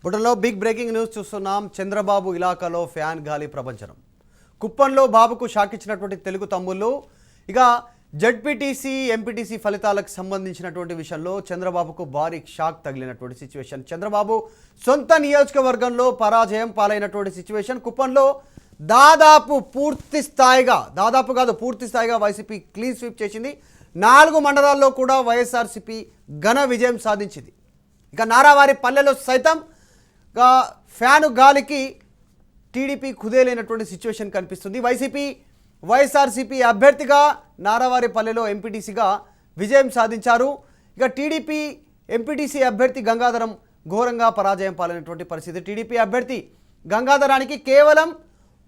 పుటంలో big breaking news చూస్తున్నాం. Chandrababu ఇలాకాలో fan గాలి ప్రపంచనం. కుప్పంలో బాబుకు షాక్ ఇచ్చినటువంటి తెలుగు తమ్ముళ్ళు ఇక జెడ్పీటీసీ ఎంపీటీసీ ఫలితాలకు సంబంధించినటువంటి విషయంలో చంద్రబాబుకు భారీ షాక్ తగిలినటువంటి సిచ్యువేషన్. చంద్రబాబు సొంత నియోజకవర్గంలో పరాజయం పాలైనటువంటి సిచ్యువేషన్. కుప్పంలో పూర్తి స్థాయిగా వైసీపీ క్లీన్ స్వీప్ చేసింది. 4 మండలాల్లో కూడా వైఎస్ఆర్సీపీ ఘన విజయం సాధించింది. ఇక నారావారి పల్లెలో సైతం ఫ్యాను గాలికి టీడీపీ కుదేలైనటువంటి సిచ్యువేషన్ కనిపిస్తుంది. వైఎస్ఆర్సీపీ అభ్యర్థిగా నారావారి పల్లెలో ఎంపీటీసీగా విజయం సాధించారు. ఇక టీడీపీ ఎంపీటీసీ అభ్యర్థి గంగాధరం ఘోరంగా పరాజయం పాలైనటువంటి పరిస్థితి. టీడీపీ అభ్యర్థి గంగాధరానికి కేవలం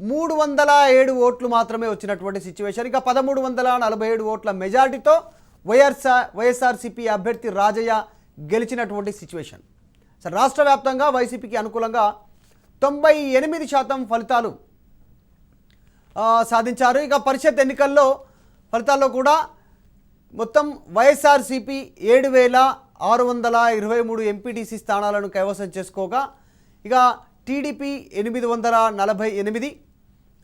307 ఓట్లు మాత్రమే వచ్చినటువంటి సిచ్యువేషన్. ఇక 1347 ఓట్ల మెజార్టీతో వైఎస్ఆర్సీపీ అభ్యర్థి రాజయ్య గెలిచినటువంటి సిచ్యువేషన్. రాష్ట్ర వ్యాప్తంగా వైసీపీకి అనుకూలంగా 98% ఫలితాలు సాధించారు. ఇక పరిషత్ ఎన్నికల్లో ఫలితాల్లో కూడా మొత్తం వైఎస్ఆర్సీపీ 7623 ఎంపీటీసీ స్థానాలను కైవసం చేసుకోగా ఇక టీడీపీ 848,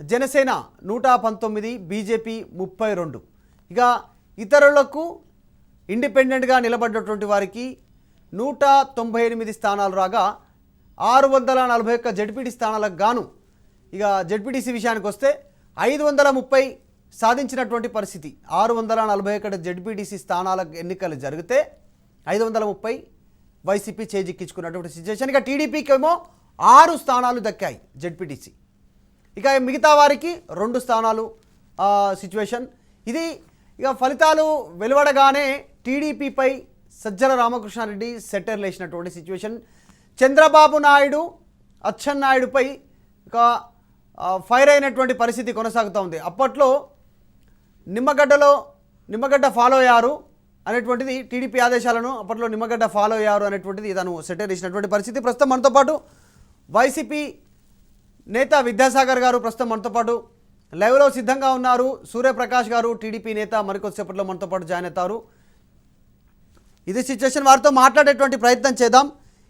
జనసేన 119, బీజేపీ 32. ఇక ఇతరులకు ఇండిపెండెంట్గా నిలబడ్డటువంటి వారికి 198 స్థానాలు రాగా 641 జెడ్పీటీ స్థానాలకు గాను ఇక జెడ్పీటీసీ విషయానికి వస్తే 530 సాధించినటువంటి పరిస్థితి. 641 జెడ్పీటీసీ స్థానాల ఎన్నికలు జరిగితే 530 వైసీపీ చేజిక్కించుకున్నటువంటి సిచ్యువేషన్. ఇక టీడీపీకి ఏమో 6 స్థానాలు దక్కాయి జెడ్పీటీసీ. ఇక మిగతా వారికి 2 స్థానాలు సిచ్యువేషన్. ఇది ఇక ఫలితాలు వెలువడగానే టీడీపీపై సజ్జల రామకృష్ణారెడ్డి సెటర్ లేచినటువంటి సిచ్యువేషన్. చంద్రబాబు నాయుడు అచ్చెన్నాయుడుపై ఇక ఫైర్ అయినటువంటి పరిస్థితి కొనసాగుతూ ఉంది. అప్పట్లో నిమ్మగడ్డ ఫాలో అయ్యారు అనేటువంటిది టీడీపీ ఆదేశాలను అప్పట్లో నిమ్మగడ్డ ఫాలో అయ్యారు అనేటువంటిది తను సెటర్ వేసినటువంటి పరిస్థితి. ప్రస్తుతం మనతో పాటు వైసీపీ నేత విద్యాసాగర్ గారు ప్రస్తుతం మనతో పాటు లైవ్లో సిద్ధంగా ఉన్నారు. సూర్యప్రకాష్ గారు టీడీపీ నేత మరికొద్దిసేపట్లో మనతో పాటు జాయిన్ అవుతారు. ఇది సిచ్యువేషన్. వారితో మాట్లాడేటువంటి ప్రయత్నం చేద్దాం.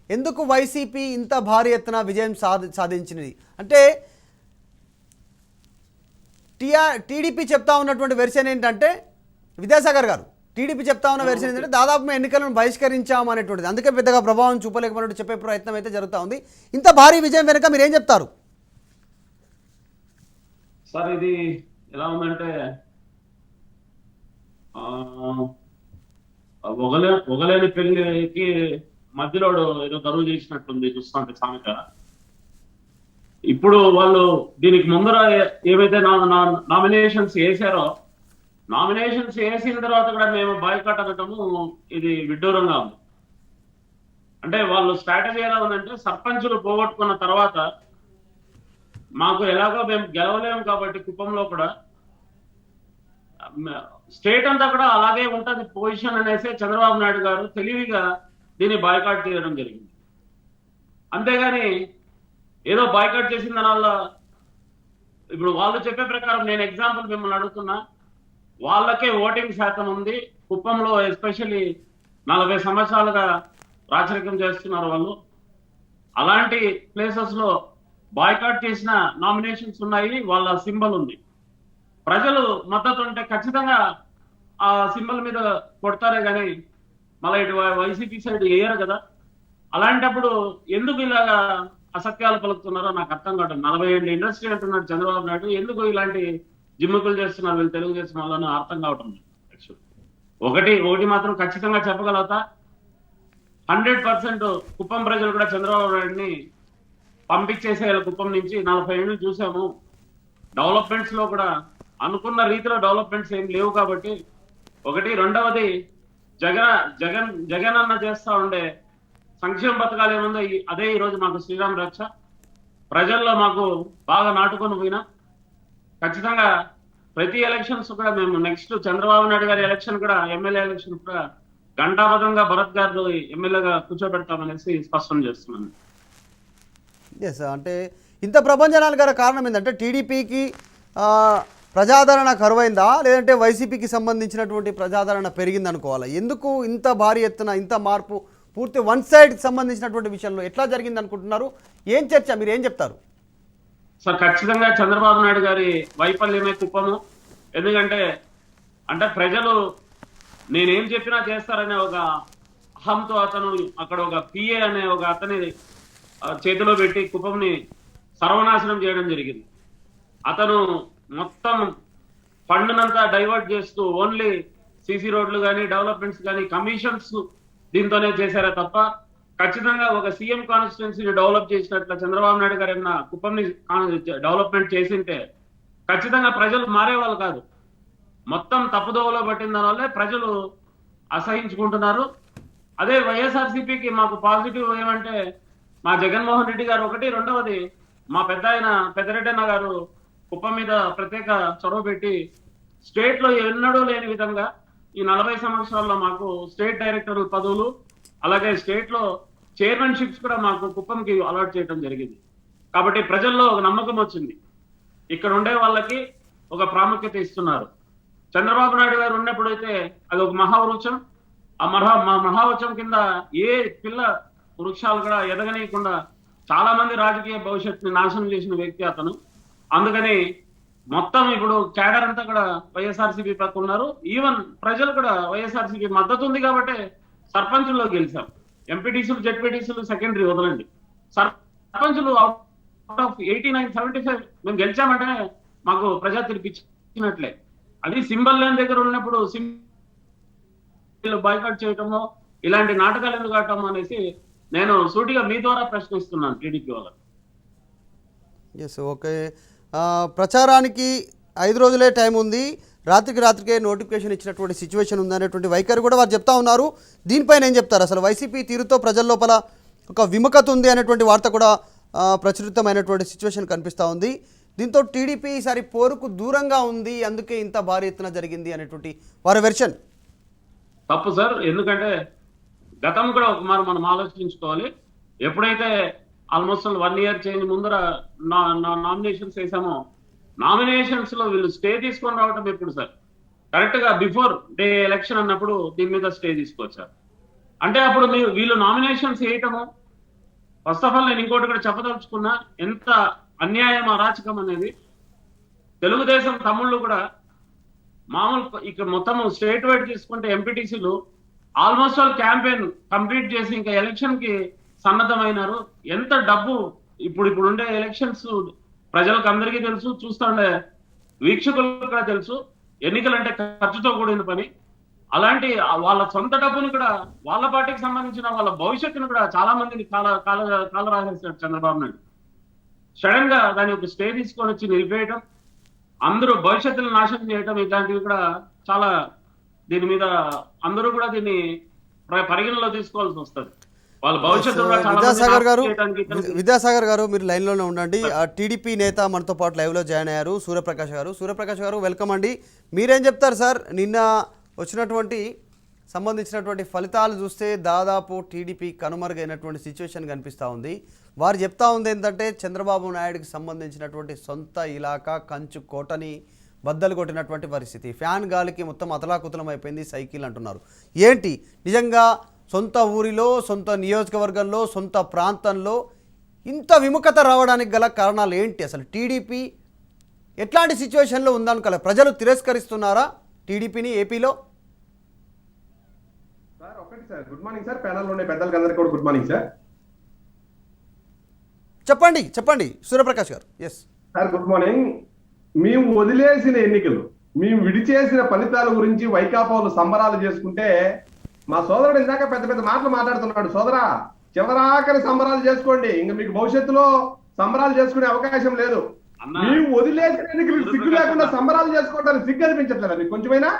ఎందుకు వైసీపీ ఇంత భారీ ఎత్తున విజయం సాధించినది అంటే టీడీపీ చెప్తా ఉన్నటువంటి వెర్షన్ ఏంటంటే, విద్యాసాగర్ గారు టీడీపీ చెప్తా ఉన్న వెర్షన్ ఏంటంటే దాదాపు ఎన్నికలను బహిష్కరించాము అనేటువంటిది. అందుకే పెద్దగా ప్రభావం చూపలేకపోయినట్టు చెప్పే ప్రయత్నం అయితే జరుగుతూ ఉంది. ఇంత భారీ విజయం వెనుక మీరు ఏం చెప్తారు సార్? ఇది ఎలా ఉందంటే ఒగలేని పెళ్లికి మధ్యలో ఏదో గరువు చేసినట్టుంది చూస్తుంటే సామెత. ఇప్పుడు వాళ్ళు దీనికి ముందర ఏవైతే నామినేషన్స్ వేసారో, నామినేషన్స్ వేసిన తర్వాత కూడా మేము బాయ్కాట్ అనటము ఇది విడ్డూరంగా ఉంది. అంటే వాళ్ళు స్ట్రాటజీ ఎలా ఉందంటే, సర్పంచులు పోగొట్టుకున్న తర్వాత మాకు ఎలాగో మేము గెలవలేము కాబట్టి కుప్పంలో కూడా స్టేట్ అంతా కూడా అలాగే ఉంటుంది పొజిషన్ అనేసి చంద్రబాబు నాయుడు గారు తెలివిగా దీన్ని బాయ్కాట్ చేయడం జరిగింది. అంతేగాని ఏదో బాయ్కాట్ చేసిన దానివల్ల ఇప్పుడు వాళ్ళు చెప్పే ప్రకారం నేను ఎగ్జాంపుల్ మిమ్మల్ని అడుగుతున్నా, వాళ్ళకే ఓటింగ్ శాతం ఉంది కుప్పంలో. ఎస్పెషల్లీ 40 సంవత్సరాలుగా రాచరికం చేస్తున్నారు వాళ్ళు. అలాంటి ప్లేసెస్ లో బాయ్కాట్ చేసిన నామినేషన్స్ ఉన్నాయి, వాళ్ళ సింబల్ ఉంది. ప్రజలు మద్దతు ఉంటే ఖచ్చితంగా ఆ సింబల్ మీద కొడతారే కానీ మళ్ళీ ఇటు వైసీపీ సైడ్ వేయరు కదా. అలాంటప్పుడు ఎందుకు ఇలాగా అసత్యాలు పలుకుతున్నారో నాకు అర్థం కావడం. 40 ఏళ్ళ ఇండస్ట్రీ అంటున్నాడు చంద్రబాబు నాయుడు, ఎందుకు ఇలాంటి జిమ్ముకులు చేస్తున్నారు వీళ్ళు తెలుగుదేశం వాళ్ళని అర్థం కావటం. ఒకటి మాత్రం ఖచ్చితంగా చెప్పగలుగుతా, 100% కుప్పం ప్రజలు కూడా చంద్రబాబు నాయుడిని పంపించేసేయాలి కుప్పం నుంచి. 40 ఏళ్ళు చూసాము, డెవలప్మెంట్స్ లో కూడా అనుకున్న రీతిలో డెవలప్మెంట్స్ ఏం లేవు కాబట్టి ఒకటి. రెండవది జగన్ అన్న చేస్తా ఉండే సంక్షేమ పథకాలు ఏముందో అదే ఈరోజు మాకు శ్రీరామ రక్ష. ప్రజల్లో మాకు బాగా నాటుకొని పోయినా ఖచ్చితంగా ప్రతి ఎలక్షన్స్ కూడా మేము నెక్స్ట్ చంద్రబాబు నాయుడు గారి ఎలక్షన్ కూడా ఎమ్మెల్యే ఎలక్షన్ కూడా గంటాబద్ధంగా భరత్ గారు ఎమ్మెల్యేగా కూర్చోబెడతామనేసి స్పష్టం చేస్తున్నాను. ఎస్, అంటే ఇంత ప్రభంజనాలు గల కారణం ఏంటంటే టీడీపీకి ప్రజాదరణ కరువైందా లేదంటే వైసీపీకి సంబంధించినటువంటి ప్రజాదరణ పెరిగింది అనుకోవాలా? ఎందుకు ఇంత భారీ ఎత్తున ఇంత మార్పు పూర్తి వన్ సైడ్ సంబంధించినటువంటి విషయంలో ఎట్లా జరిగింది అనుకుంటున్నారు? ఏం చర్చ, మీరు ఏం చెప్తారు? సార్ ఖచ్చితంగా చంద్రబాబు నాయుడు గారి వైఫల్యమే కుప్పము. ఎందుకంటే ప్రజలు నేనేం చెప్పినా చేస్తారనే ఒక అహంతో అతను అక్కడ ఒక పిఏ అనే ఒక అతని చేతిలో పెట్టి కుప్పంని సర్వనాశనం చేయడం జరిగింది. అతను మొత్తం ఫండ్నంతా డైవర్ట్ చేస్తూ ఓన్లీ సీసీ రోడ్లు కానీ డెవలప్మెంట్స్ కానీ కమిషన్స్ దీంతోనే చేశారే తప్ప ఖచ్చితంగా ఒక సీఎం కాన్స్టిట్యున్సీని డెవలప్ చేసినట్ల చంద్రబాబు నాయుడు గారు ఏమన్నా కుప్పంని డెవలప్మెంట్ చేసింటే ఖచ్చితంగా ప్రజలు మారేవాళ్ళు కాదు. మొత్తం తప్పుదోవలో పట్టిన దానివల్లే ప్రజలు అసహించుకుంటున్నారు. అదే వైఎస్ఆర్సీపీకి మాకు పాజిటివ్ ఏమంటే మా జగన్మోహన్ రెడ్డి గారు ఒకటి, రెండవది మా పెద్దరెడ్డి అన్న గారు కుప్పం మీద ప్రత్యేక చొరవ పెట్టి స్టేట్ లో ఎన్నడూ లేని విధంగా ఈ 40 సంవత్సరాల్లో మాకు స్టేట్ డైరెక్టర్ పదవులు అలాగే స్టేట్ లో చైర్మన్షిప్స్ కూడా మాకు కుప్పంకి అలాట్ చేయడం జరిగింది. కాబట్టి ప్రజల్లో ఒక నమ్మకం వచ్చింది. ఇక్కడ ఉండే వాళ్ళకి ఒక ప్రాముఖ్యత ఇస్తున్నారు. చంద్రబాబు నాయుడు గారు ఉన్నప్పుడైతే అది ఒక మహావృక్షం. ఆ మహావృక్షం కింద ఏ పిల్ల వృక్షాలు కూడా ఎదగనీయకుండా చాలా మంది రాజకీయ భవిష్యత్తుని నాశనం చేసిన వ్యక్తి అతను. అందుకని మొత్తం ఇప్పుడు క్యాడర్ అంతా కూడా వైఎస్ఆర్సీపీ పక్క ఉన్నారు. ఈవెన్ ప్రజలు కూడా వైఎస్ఆర్సీపీ మద్దతు ఉంది కాబట్టి సర్పంచుల్లో గెలిచాం. ఎంపీటీసీలు జెడ్పీటీసీలు సెకండరీ వదలండి, సర్పంచులు అవుట్ ఆఫ్ 89-75 మేము గెలిచామంటే మాకు ప్రజా తీర్పు ఇచ్చినట్లే. అది సింబల్ లేని దగ్గర ఉన్నప్పుడు బాయ్కాట్ చేయటమో ఇలాంటి నాటకాలు ఎందుకు ఆడటం అనేసి నేను సూటిగా మీ ద్వారా ప్రశ్నిస్తున్నాను టీడీపీ వాళ్ళకి. Yes, okay. ప్రచారానికి 5 రోజులే టైం ఉంది, రాత్రికే నోటిఫికేషన్ ఇచ్చినటువంటి సిచ్యువేషన్ ఉందనేటువంటి వైఖరి కూడా వారు చెప్తా ఉన్నారు. దీనిపైన ఏం చెప్తారు? అసలు వైసీపీ తీరుతో ప్రజల లోపల ఒక విముఖత ఉంది అనేటువంటి వార్త కూడా ప్రచురితమైనటువంటి సిచ్యువేషన్ కనిపిస్తూ ఉంది. దీంతో టీడీపీ ఈసారి పోరుకు దూరంగా ఉంది, అందుకే ఇంత భారీ ఎత్తున జరిగింది అనేటువంటి వారి వెర్షన్. తప్పు సార్. ఎందుకంటే గతం కూడా ఒక మనం ఆలోచించుకోవాలి. ఎప్పుడైతే ఆల్మోస్ట్ 1 ఇయర్ చేంజ్ ముందర నామినేషన్స్ వేసామో నామినేషన్స్ లో వీళ్ళు స్టే తీసుకొని రావటం ఎప్పుడు సార్? కరెక్ట్ గా బిఫోర్ డే ఎలక్షన్ అన్నప్పుడు దీని మీద స్టే తీసుకొచ్చారు. అంటే అప్పుడు వీళ్ళు నామినేషన్స్ వేయటము ఫస్ట్ ఆఫ్ ఆల్ నేను ఇంకోటి కూడా చెప్పదలుచుకున్నా, ఎంత అన్యాయం అరాచకం అనేది. తెలుగుదేశం తమ్ముళ్ళు కూడా మామూలు ఇక్కడ మొత్తం స్టేట్ వైడ్ తీసుకుంటే ఎంపీటీసీలు ఆల్మోస్ట్ ఆల్ క్యాంపెయిన్ కంప్లీట్ చేసి ఇంకా ఎలక్షన్ కి సన్నద్ధమైనారు. ఎంత డబ్బు ఇప్పుడు ఉండే ఎలక్షన్స్ ప్రజలకు అందరికీ తెలుసు, చూస్తుండే వీక్షకులకు కూడా తెలుసు. ఎన్నికలు అంటే ఖర్చుతో కూడిన పని. అలాంటి వాళ్ళ సొంత డబ్బుని కూడా వాళ్ళ పార్టీకి సంబంధించిన వాళ్ళ భవిష్యత్తును కూడా చాలా మందిని కాల రాసేసాడు చంద్రబాబు నాయుడు. సడన్ గా దాని ఒక స్టే తీసుకొని వచ్చి నిలిపేయటం, అందరూ భవిష్యత్తును నాశనం చేయటం, ఇలాంటివి కూడా చాలా దీని మీద అందరూ కూడా దీన్ని పరిగణలో తీసుకోవాల్సి వస్తుంది. వాళ్ళ భవిష్యత్తు విద్యాసాగర్ గారు మీరు లైన్లోనే ఉండండి. ఆ టీడీపీ నేత మనతో పాటు లైవ్లో జాయిన్ అయ్యారు, సూర్యప్రకాష్ గారు వెల్కమ్ అండి. మీరేం చెప్తారు సార్? నిన్న వచ్చినటువంటి సంబంధించినటువంటి ఫలితాలు చూస్తే దాదాపు టీడీపీ కనుమరుగైనటువంటి సిచ్యువేషన్ కనిపిస్తూ ఉంది. వారు చెప్తా ఉంది ఏంటంటే చంద్రబాబు నాయుడుకి సంబంధించినటువంటి సొంత ఇలాకా కంచు కోటని బద్దలు కొట్టినటువంటి పరిస్థితి, ఫ్యాన్ గాలికి మొత్తం అతలాకుతలం అయిపోయింది సైకిల్ అంటున్నారు. ఏంటి నిజంగా సొంత ఊరిలో, సొంత నియోజకవర్గంలో, సొంత ప్రాంతంలో ఇంత విముఖత రావడానికి గల కారణాలు ఏంటి? అసలు టీడీపీ ఎట్లాంటి సిచ్యువేషన్లో ఉందనుకోలే? ప్రజలు తిరస్కరిస్తున్నారా టీడీపీని ఏపీలో? సార్ ఒకటి సార్, గుడ్ మార్నింగ్ సార్. ప్యానల్లో ఉండే పెద్దలందరికీ కూడా గుడ్ మార్నింగ్ సార్. చెప్పండి సూర్యప్రకాష్ గారు. Yes sir, good morning. మేము వదిలేసిన ఎన్నికలు, మేము విడిచేసిన ఫలితాల గురించి వైకాపాలు సంబరాలు చేసుకుంటే మా సోదరుడు ఇందాక పెద్ద పెద్ద మాటలు మాట్లాడుతున్నాడు. సోదరా, చివరాకరి సంబరాలు చేసుకోండి, ఇంకా మీకు భవిష్యత్తులో సంబరాలు చేసుకునే అవకాశం లేదు. మేము వదిలేసిన ఎన్నికలు సిగ్గు లేకుండా సంబరాలు చేసుకోవడానికి సిగ్గు అనిపించట్లేదా మీకు కొంచెమైనా?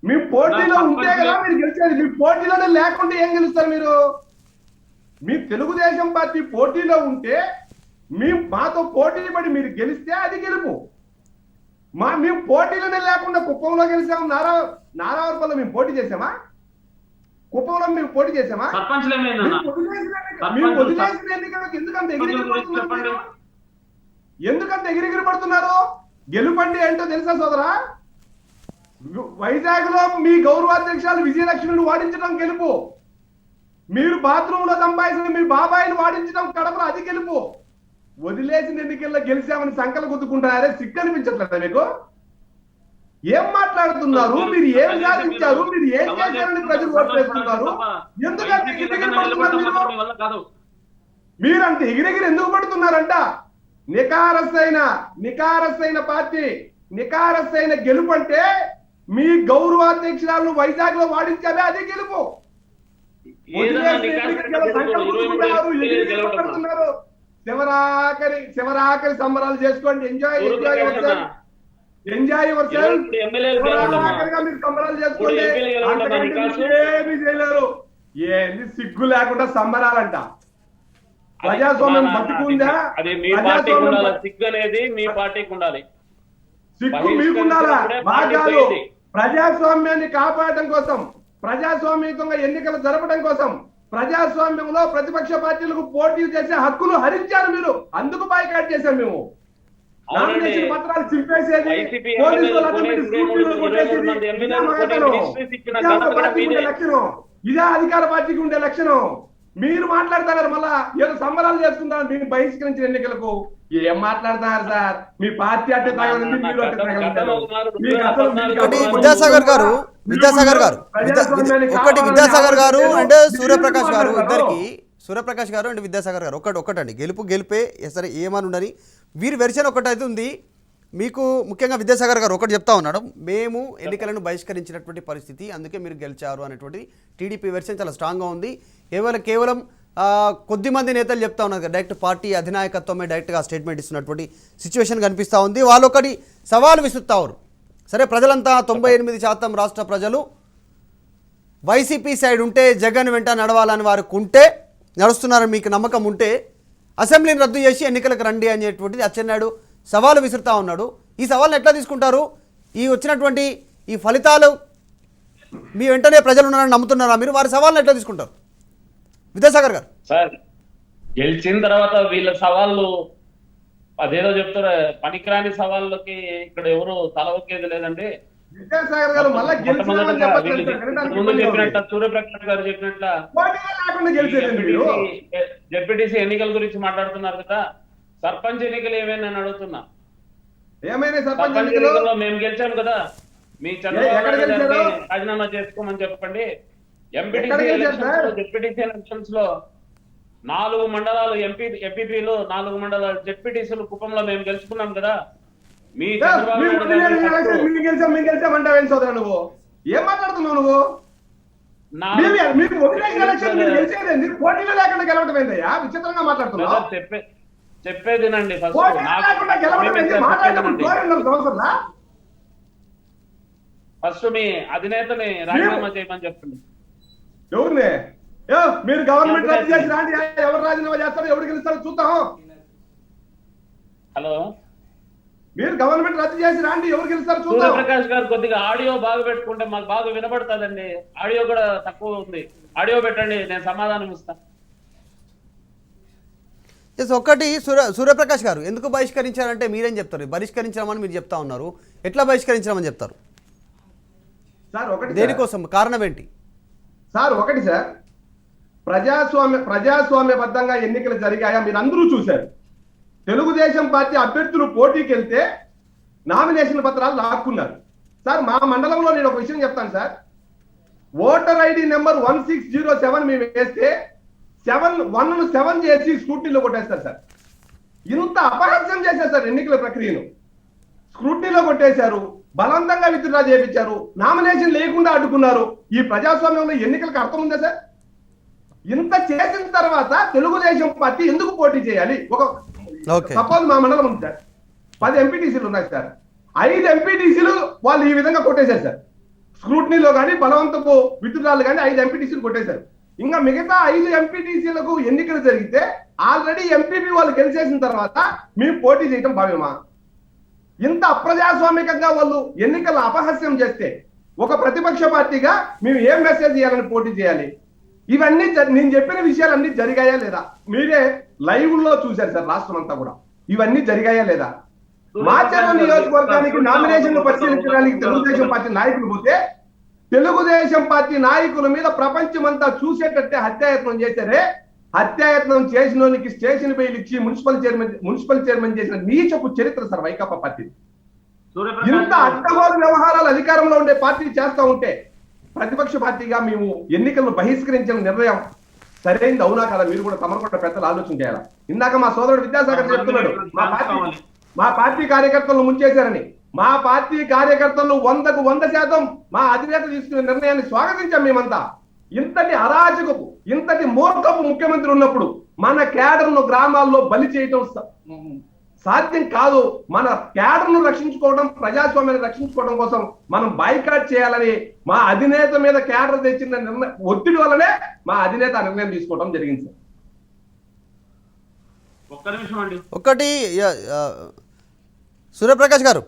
మీ పోటీలో ఉంటే కదా మీరు గెలిచేది. మీ పోటీలోనే లేకుండా ఏం గెలుస్తారు మీరు? మీ తెలుగుదేశం పార్టీ పోటీలో ఉంటే మాతో పోటీ పడి మీరు గెలిస్తే అది గెలుపు. మేము పోటీలోనే లేకుండా కుప్పంలో గెలిచాము, నారావరపల్లిలో మేము పోటీ చేసామా? కుప్పంలో మేము పోటీ చేసామా? మేము వదిలేసిన ఎన్నికలకు ఎందుకంత ఎగిరిగిరి పడుతున్నారు? గెలుపండి ఏంటో తెలుసా సోదరా? వైజాగ్ లో మీ గౌరవాధ్యక్షులు విజయలక్ష్మిని ఓడించడం గెలుపు. మీరు బాత్రూమ్ లో సంపాదించిన మీ బాబాయిని వాడించడం కడపలో అది గెలుపు. వదిలేసిన ఎన్నికల్లో గెలిచామని సంకలు గుద్దుకుంటారే, సిగ్గు అనిపించట్లేదా మీకు? ఏం మాట్లాడుతున్నారు? మీరు ఏం సాధించారు? మీరు ఏం చేశారని ప్రజలు ఓట్లేస్తున్నారు? ఎందుకంటే ఎగిరెగిరి పడుతున్నారు మీరు? మీరంటే ఎగిరెగిరి ఎందుకు పడుతున్నారంట? నికారసైన పార్టీ, నికారసైన గెలుపు అంటే మీ గౌరవాధ్యక్షురాలను వైజాగ్ లో వాడించారే అదే గెలుపు. శివరాకరి సంబరాలు చేసుకోండి, ఎంజాయ్ యువర్ సెల్ఫ్. మీరు సంబరాలు చేసుకోండి, ఏమీ చేయలేరు. ఏంది సిగ్గు లేకుండా సంబరాలంట? ప్రజాస్వామ్యం బతికుందా? సిగ్గు అనేది మీ పార్టీకి ఉండాలి, సిగ్గు మీకుండాలా? బాగాలు ప్రజాస్వామ్యాన్ని కాపాడటం కోసం, ప్రజాస్వామ్యంగా ఎన్నికలు జరపడం కోసం, ప్రజాస్వామ్యంలో ప్రతిపక్ష పార్టీలకు పోటీ చేసే హక్కులు హరించారు మీరు. అందుకు బాయ్కాట్ చేశాం మేము. నామినేషన్ పత్రాలు చింపేసేది, పోలీసులు లక్షణం ఇదే అధికార పార్టీకి ఉండే లక్షణం. మీరు మాట్లాడతారు మళ్ళా ఏదో సంబరాలు చేసుకుంటారు మీరు బహిష్కరించిన ఎన్నికలకు. ఏం మాట్లాడతారు సార్? మీ పార్టీ అట్టే తగలండి, మీరు అట్టే తగలంటారు. విద్యాసాగర్ గారు ఒకటి, విద్యాసాగర్ గారు అంటే సూర్యప్రకాష్ గారు, ఇద్దరికి సూర్యప్రకాష్ గారు అండ్ విద్యాసాగర్ గారు ఒకటండి, గెలిపే సరే ఏమని ఉండని వీరి వెర్షన్ ఒకటైతే ఉంది. మీకు ముఖ్యంగా విద్యాసాగర్ గారు ఒకటి చెప్తా ఉన్నాడు, మేము ఎన్నికలను బహిష్కరించినటువంటి పరిస్థితి, అందుకే మీరు గెలిచారు అనేటువంటి టీడీపీ వెర్షన్ చాలా స్ట్రాంగ్గా ఉంది. కేవలం కొద్దిమంది నేతలు చెప్తా ఉన్నారు కదా, డైరెక్ట్ పార్టీ అధినాయకత్వమే డైరెక్ట్గా స్టేట్మెంట్ ఇస్తున్నటువంటి సిచ్యువేషన్ కనిపిస్తూ ఉంది. వాళ్ళు ఒకటి సవాలు విసురుతారు. సరే, ప్రజలంతా 98% రాష్ట్ర ప్రజలు వైసీపీ సైడ్ ఉంటే, జగన్ వెంట నడవాలని వారికి ఉంటే, నడుస్తున్నారని మీకు నమ్మకం ఉంటే అసెంబ్లీని రద్దు చేసి ఎన్నికలకు రండి అనేటువంటిది అచ్చెన్నాయుడు సవాలు విసురుతా ఉన్నాడు. ఈ సవాల్ని ఎట్లా తీసుకుంటారు? ఈ వచ్చినటువంటి ఈ ఫలితాలు మీ వెంటనే ప్రజలు ఉన్నారని నమ్ముతున్నారా మీరు? వారి సవాల్ని ఎట్లా తీసుకుంటారు విద్యాసాగర్ గారు? సార్, గెలిచిన తర్వాత వీళ్ళ సవాళ్ళు అదేదో చెప్తారు, పనికిరాని సవాళ్ళకి ఇక్కడ ఎవరు తల ఒక్కేది లేదండి. విద్యాసాగర్ గారు మళ్ళీ ముందు చెప్పినట్ల సూర్యప్రకాష్ గారు చెప్పినట్ల జెడ్పీటీసీ ఎన్నికల గురించి మాట్లాడుతున్నారు కదా, సర్పంచ్ ఎన్నికలు ఏమైనా నేను అడుగుతున్నా. సర్పంచ్ ఎన్నికల్లో మేము గెలిచాం కదా, మీ చంద్రబాబు రాజీనామా చేసుకోమని చెప్పండి. ఎంపీటీసీ ఎలక్షన్స్, జెడ్పీటీసీ ఎలక్షన్స్ లో 4 మండలాలు ఎంపీపీలు, 4 మండలాలు జెడ్పీటీసీలు కుప్పంలో మేము గెలుచుకున్నాం కదా. మీ గెలిచామంటావేం సోదరా? నువ్వు ఏం మాట్లాడుతున్నావు? నువ్వు పోటీలో లేకుండా గెలవటం ఏందయ్యా? విచిత్రంగా మాట్లాడుతున్నావు. చెప్పేదినండి, ఫస్ట్ మీ అధినేతని రాజీనామా చేయమని చెప్పండి. ఎవరిని? మీరు గవర్నమెంట్ రద్దు చేసి రాండి, ఎవరు రాజీనామా చేస్తారో, ఎవరు గెలుస్తారో చూద్దాం. హలో, మీరు గవర్నమెంట్ రద్దు చేసి రాండి, ఎవరు గెలుస్తారో చూద్దాం. సూర్యప్రకాష్ గారు కొద్దిగా ఆడియో బాగా పెట్టుకుంటే మాకు బాగా వినబడుతుందండి. ఆడియో కూడా తక్కువ ఉంది, ఆడియో పెట్టండి, నేను సమాధానం ఇస్తాను. ఒకటి సూర్యప్రకాష్ గారు ఎందుకు బహిష్కరించారంటే మీరేం చెప్తారు? బహిష్కరించామని మీరు చెప్తా ఉన్నారు, ఎట్లా బహిష్కరించామని చెప్తారు సార్? ఒకటి, దేనికోసం, కారణం ఏంటి సార్? ఒకటి సార్, ప్రజాస్వామ్యబద్ధంగా ఎన్నికలు జరిగాయా మీరు అందరూ చూశారు. తెలుగుదేశం పార్టీ అభ్యర్థులు పోటీకి వెళ్తే నామినేషన్ పత్రాలు లాక్కున్నారు. సార్, మా మండలంలో నేను ఒక విషయం చెప్తాను సార్. ఓటర్ ఐడి నెంబర్ 1607 మేము వేస్తే 7 చేసి స్క్రూటీలో కొట్టేస్తారు సార్. ఇంత అపహాస్యం చేశారు సార్ ఎన్నికల ప్రక్రియను. స్క్రూటీలో కొట్టేశారు, బలవంతంగా విత్డ్రా చేయించారు, నామినేషన్ లేకుండా అడ్డుకున్నారు. ఈ ప్రజాస్వామ్యంలో ఎన్నికలకు అర్థం ఉందా సార్? ఇంత చేసిన తర్వాత తెలుగుదేశం పార్టీ ఎందుకు పోటీ చేయాలి? సపోజ్ మా మండలం ఉంది సార్, 10 ఎంపీటీసీలు ఉన్నాయి సార్. 5 ఎంపీటీసీలు వాళ్ళు ఈ విధంగా కొట్టేశారు సార్. స్క్రూటనీలో కానీ బలవంతపు విత్డ్రాలు కానీ 5 ఎంపీటీసీలు కొట్టేశారు. ఇంకా మిగతా 5 ఎంపీటీసీలకు ఎన్నికలు జరిగితే ఆల్రెడీ ఎంపీపీ వాళ్ళు గెలిచేసిన తర్వాత మేము పోటీ చేయడం భావ్యమా? ఇంత అప్రజాస్వామికంగా వాళ్ళు ఎన్నికల అపహాస్యం చేస్తే ఒక ప్రతిపక్ష పార్టీగా మేము ఏం మెసేజ్ ఇవ్వాలని పోటీ చేయాలి? ఇవన్నీ నేను చెప్పిన విషయాలన్నీ జరిగాయా లేదా? మీరే లైవ్ లో చూశారు సార్, రాష్ట్రం అంతా కూడా. ఇవన్నీ జరిగాయా లేదా? మాచర్ల నియోజకవర్గానికి నామినేషన్లు పరిశీలించడానికి తెలుగుదేశం పార్టీ నాయకులు పోతే తెలుగుదేశం పార్టీ నాయకుల మీద ప్రపంచమంతా చూసేటట్టే హత్యాయత్నం చేశారే. హత్యాయత్నం చేసినోనికి స్టేషన్ బెయిల్ ఇచ్చి మున్సిపల్ చైర్మన్ చేసిన నీచపు చరిత్ర సార్ వైకాపా పార్టీ. ఇంత అడ్డగోలు వ్యవహారాలు అధికారంలో ఉండే పార్టీ చేస్తా ఉంటే ప్రతిపక్ష పార్టీగా మేము ఎన్నికలను బహిష్కరించిన నిర్ణయం సరైనది అవునా కదా? మీరు కూడా తమరుకుంట పెద్దలు ఆలోచన చేయాలి. ఇందాక మా సోదరుడు విద్యాసాగర్ చెప్తున్నాడు మా పార్టీ కార్యకర్తలను ముంచేశారని. మా పార్టీ కార్యకర్తలు 100కు 100% మా అధినేత తీసుకున్న నిర్ణయాన్ని స్వాగతించాం మేమంతా. ఇంతటి అరాచకపు ఇంతటి మూర్ఖపు ముఖ్యమంత్రి ఉన్నప్పుడు మన క్యాడర్ను గ్రామాల్లో బలి చేయటం సాధ్యం కాదు. మన క్యాడర్ను రక్షించుకోవడం, ప్రజాస్వామ్యాన్ని రక్షించుకోవడం కోసం మనం బాయ్కాట్ చేయాలని మా అధినేత మీద క్యాడర్ తెచ్చిన ఒత్తిడి వల్లనే మా అధినేత నిర్ణయం తీసుకోవడం జరిగింది సార్. ఒక్క నిమిషం అండి. ఒకటి సూర్యప్రకాష్ గారు,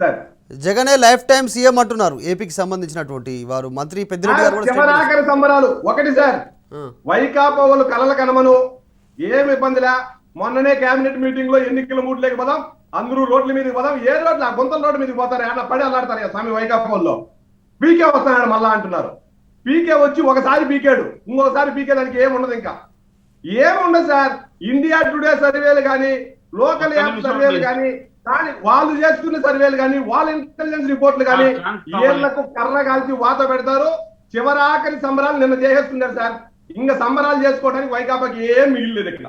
సార్ జగనే లైఫ్ టైం సీఎం అంటున్నారు. ఏపీకి సంబంధించినటువంటి వారు మంత్రి పెద్దిరెడ్డి గారు కూడా చివరాఖరి సంబరాలు ఒకటి సార్. వైకాపా వాళ్ళు కలల కనమను ఏమి ఇబ్బందిలా. మొన్ననే కేబినెట్ మీటింగ్ లో ఎన్నికల మూడ్లేకి పోదాం, అందరూ రోడ్ల మీదకి పోదాం. ఏ రోడ్లు ఆ గుంతల రోడ్డు మీదకి పోతారు, అలా పడి అల్లాడతారు స్వామి. వైకాపా వాళ్ళు పీకే వస్తున్నాడు మళ్ళా అంటున్నారు. పీకే వచ్చి ఒకసారి పీకాడు, ఇంకొకసారి పీకేదానికి ఏముండదు. ఇంకా ఏముండదు సార్. ఇండియా టుడే సర్వేలు కానీ, లోకల్ యాప్ సర్వేలు కానీ వాళ్ళు చేసుకున్న సర్వేలు కానీ, వాళ్ళ ఇంటెలిజెన్స్ రిపోర్ట్లు కానీ ఏళ్లకు కర్ర కాల్చి వాత పెడతారు. చివరాఖరి సంబరాలు నిన్న చేసేస్తున్నారు సార్. ఇంకా సంబరాలు చేసుకోవడానికి వైకాపాకి ఏం మిగిలిలేదు ఇక్కడ.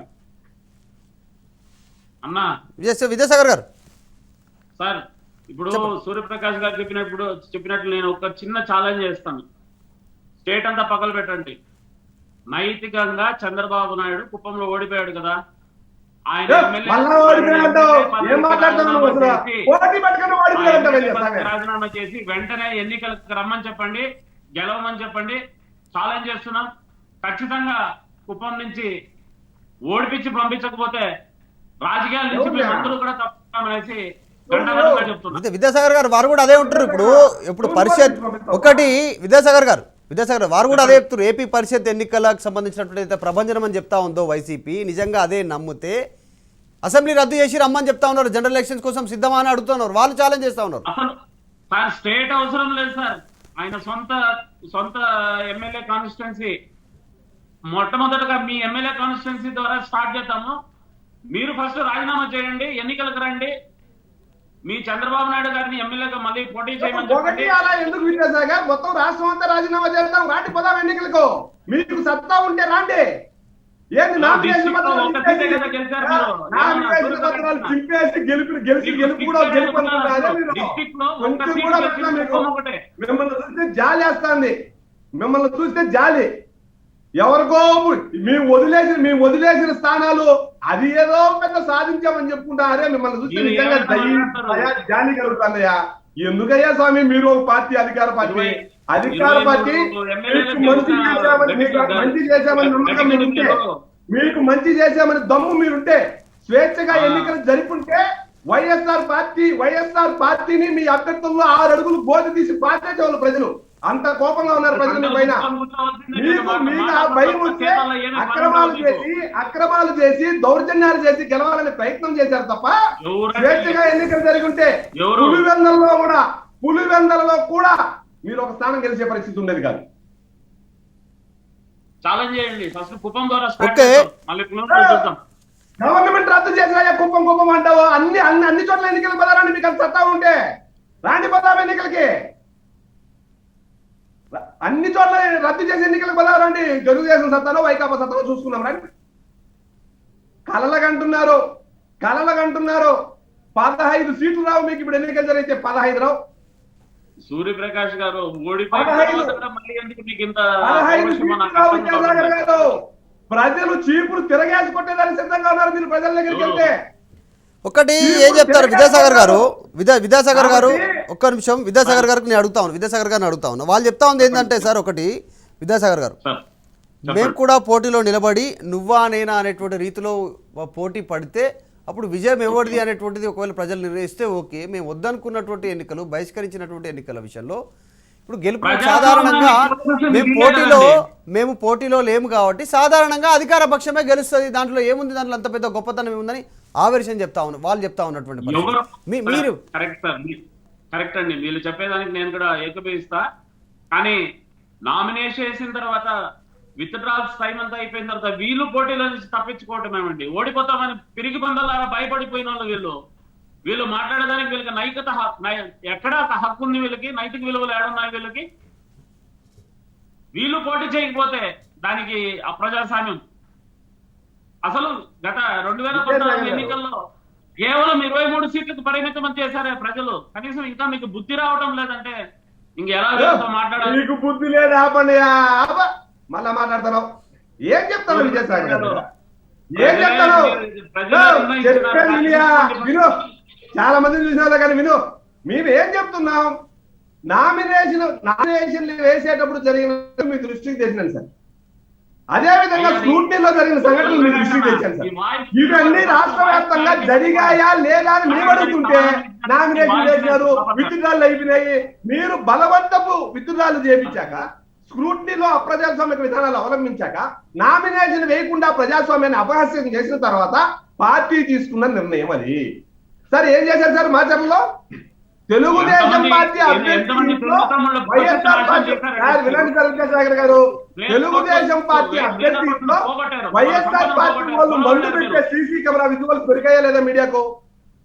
అన్నా విద్యాసాగర్ గారు సార్, ఇప్పుడు సూర్యప్రకాష్ గారు చెప్పినట్లు నేను ఒక చిన్న ఛాలెంజ్ చేస్తాను. స్టేట్ అంతా పక్కన పెట్టండి. నైతికంగా చంద్రబాబు నాయుడు కుప్పంలో ఓడిపోయాడు కదా, ఆయన రాజీనామా చేసి వెంటనే ఎన్నికలకు రమ్మని చెప్పండి, గెలవమని చెప్పండి. ఛాలెంజ్ చేస్తున్నాం. ఖచ్చితంగా కుప్పం నుంచి ఓడిపించి పంపించకపోతే రాజకీయాల నుంచి మేమందరూ కూడా తప్పుతామనేసి చెప్తున్నాం. విద్యాసాగర్ గారు వారు కూడా అదే ఉంటారు. ఇప్పుడు పరిషత్ ఒకటి విద్యాసాగర్ గారు వారు కూడా అదే చెప్తారు. ఏపీ పరిషత్ ఎన్నికలకు సంబంధించినటువంటి ప్రభంజనం అని చెప్తా ఉందో వైసీపీ, నిజంగా అదే నమ్మితే అసెంబ్లీ రద్దు చేసి రమ్మని చెప్తా ఉన్నారు. జనరల్ ఎలక్షన్స్ కోసం సిద్ధమా అని అడుగుతున్నారు. వాళ్ళు ఛాలెంజ్ చేస్తా ఉన్నారు. అసలు సార్ స్టేట్ అవసరం లేదు సార్. ఆయన సొంత ఎమ్మెల్యే కాన్స్టిట్యున్సీ మొట్టమొదటిగా మీ ఎమ్మెల్యే కాన్స్టిట్యున్సీ ద్వారా స్టార్ట్ చేద్దాము. మీరు ఫస్ట్ రాజీనామా చేయండి, ఎన్నికలకు రండి. మీ చంద్రబాబు నాయుడు గారిని ఎమ్మెల్యేగా మళ్ళీ పోటీ చేయమని ఒకటి అలా ఎందుకు విద్యాసాగర్? మొత్తం రాష్ట్రం అంతా రాజీనామా చేద్దాం, రాండి పోదాం ఎన్నికలకు. మీకు సత్తా ఉంటే రాండి. ఏంది నామినేషన్ పత్రాలు చింపేసి గెలుపు కూడా మిమ్మల్ని చూస్తే జాలి వేస్తుంది. మిమ్మల్ని చూస్తే జాలి. ఎవరికో మేము వదిలేసిన స్థానాలు అది ఏదో పెద్ద సాధించామని చెప్పుకుంటారే. మిమ్మల్ని చూస్తే నిజంగా జాలి కలుగుతుందయ్యా. ఎందుకయ్యా స్వామి మీరు ఒక పార్టీ, అధికార పార్టీ మంచి చేశామని నమ్మకం మీరుంటే, మీకు మంచి చేశామని దమ్ము మీరుంటే, స్వేచ్ఛగా ఎన్నికలు జరుపుంటే వైఎస్ఆర్ పార్టీని మీ అభ్యర్థుల్లో 6 అడుగులు బోధ తీసి పార్టీ ప్రజలు అంత కోపంగా ఉన్నారు ప్రజల పైన. మీకు ఆ భయం వస్తే అక్రమాలు చేసి దౌర్జన్యాలు చేసి గెలవాలని ప్రయత్నం చేశారు తప్ప స్వేచ్ఛగా ఎన్నికలు జరుగుంటే పులివెందలలో కూడా మీరు ఒక స్థానం గెలిచే పరిస్థితి ఉండేది కాదు. ఛాలెంజ్ చేయండి ఫస్ట్ కుప్పం ద్వారా. గవర్నమెంట్ రద్దు చేసినా కుప్పం అంటావు. అన్ని చోట్ల ఎన్నికలు పదారని మీకు అంత సత్తా ఉంటే రాండి పోదాం ఎన్నికలకి. అన్ని చోట్ల రద్దు చేసి ఎన్నికలకు పదారండి. తెలుగుదేశం సత్తాలో వైకాపా సత్తాలో చూసుకున్నాం రండి. కలలకంటున్నారు 15 సీట్లు రావు మీకు. ఇప్పుడు ఎన్నికలు జరిగితే 15 రావు. సూర్యప్రకాష్ గారు ప్రజలు చీపురు తిరగేసి కొట్టేదానికి సిద్ధంగా ఉన్నారు. మీరు ప్రజల దగ్గరికి వెళ్తే ఒకటి ఏం చెప్తారు విద్యాసాగర్ గారు ఒక్క నిమిషం. విద్యాసాగర్ గారికి నేను అడుగుతా ఉన్నా. వాళ్ళు చెప్తా ఉంది ఏంటంటే సార్, ఒకటి విద్యాసాగర్ గారు, మేము కూడా పోటీలో నిలబడి నువ్వా నేనా అనేటువంటి రీతిలో పోటీ పడితే అప్పుడు విజయం ఎవరిది అనేటువంటిది ఒకవేళ ప్రజలు నిర్ణయిస్తే ఓకే. మేము వద్దనుకున్నటువంటి ఎన్నికలు, బహిష్కరించినటువంటి ఎన్నికల విషయంలో ఇప్పుడు గెలుపు సాధారణంగా మేము పోటీలో లేము కాబట్టి సాధారణంగా అధికార పక్షమే గెలుస్తుంది. దాంట్లో ఏముంది, దాంట్లో అంత పెద్ద గొప్పతనం ఏముందని ఆవేశం వాళ్ళు చెప్తా ఉన్నటువంటి మీరు కరెక్ట్ అండి. మీరు చెప్పేదానికి నేను కూడా ఏకీభవిస్తా. కానీ నామినేషన్ వేసిన తర్వాత విత్డ్రాల్స్ టైం అంతా అయిపోయిన తర్వాత వీళ్ళు పోటీలో నుంచి తప్పించుకోవటమేమండి. ఓడిపోతామని పిరిగి బందలారా భయపడిపోయిన వాళ్ళు వీళ్ళు మాట్లాడడానికి వీళ్ళకి నైతిక ఎక్కడా హక్కు ఉంది, వీళ్ళకి నైతిక విలువలు ఏడున్నాయి వీళ్ళకి. వీళ్ళు పోటీ చేయకపోతే దానికి అప్రజాస్వామ్యం. అసలు గత 2014 ఎన్నికల్లో కేవలం 23 సీట్లకు పరిమితం చేశారే ప్రజలు. కనీసం ఇంకా మీకు బుద్ధి రావడం లేదంటే ఇంకెలా మాట్లాడాలి? మీకు బుద్ధి లేదు, ఆపండి. మళ్ళా మాట్లాడతాను. ఏం చెప్తాను విజయసాగర్ గారు? ఏం చెప్తాను? విను, చాలా మంది చూసినా కానీ విను. మేము ఏం చెప్తున్నాం? నామినేషన్లు వేసేటప్పుడు జరిగిన మీ దృష్టికి తెచ్చినాను సార్. అదే విధంగా స్క్రూటినీలో జరిగిన సంఘటనలు మీ దృష్టికి తెచ్చాను సార్. ఇవన్నీ రాష్ట్ర వ్యాప్తంగా జరిగాయా లేదా అని మేము అడుగుతుంటే నామినేషన్ వేసినారు, విత్డ్రాలు అయిపోయినాయి. మీరు బలవంతపు విత్డ్రాలు చేయించాక, స్క్రూటినీలో అప్రజాస్వామిక విధానాలు అవలంబించాక, నామినేషన్ వేయకుండా ప్రజాస్వామ్యాన్ని అపహాస్యం చేసిన తర్వాత పార్టీ తీసుకున్న నిర్ణయం అది. సార్ ఏం చేశారు సార్ మాచర్లలో? తెలుగుదేశం పార్టీ అభ్యర్థిలో వైఎస్ఆర్ పార్టీ వినండి సార్ విద్యాసాగర్ గారు, తెలుగుదేశం పార్టీ అభ్యర్థిలో వైఎస్ఆర్ పార్టీ వాళ్ళు మందు పెట్టే సీసీ కెమెరా విజువల్స్ దొరికాయా లేదా మీడియాకు?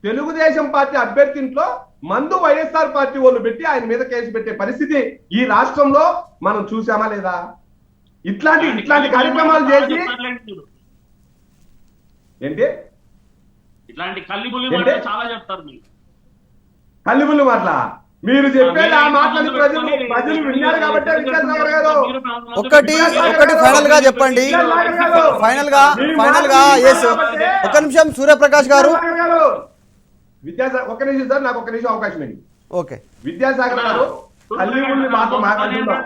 తెలుగుదేశం పార్టీ అభ్యర్థింట్లో మందు వైఎస్ఆర్ పార్టీ వాళ్ళు పెట్టి ఆయన మీద కేసు పెట్టే పరిస్థితి ఈ రాష్ట్రంలో మనం చూసామా లేదా? ఇట్లాంటి కార్యక్రమాలు చేసి ఏంటి ఇట్లాంటి కల్లిబుల్లి చాలా చెప్తారు మీరు. కల్లిబుల్లి మాటల మీరు చెప్పేది ఆ మాటలు ప్రజలు విన్నారు కాబట్టి విద్యాసాగర్ గారు ఒకటి ఫైనల్ గా చెప్పండి. ఫైనల్ గా ఎస్, ఒక నిమిషం సూర్యప్రకాష్ గారు. విద్యాసాగర్ ఒక్క నిమిషం సార్, నాకు ఒక్క నిమిషం అవకాశం ఇవ్వండి. ఓకే విద్యాసాగర్ గారు కల్లిబుల్లి మాట మాట్లాడుతున్నాం.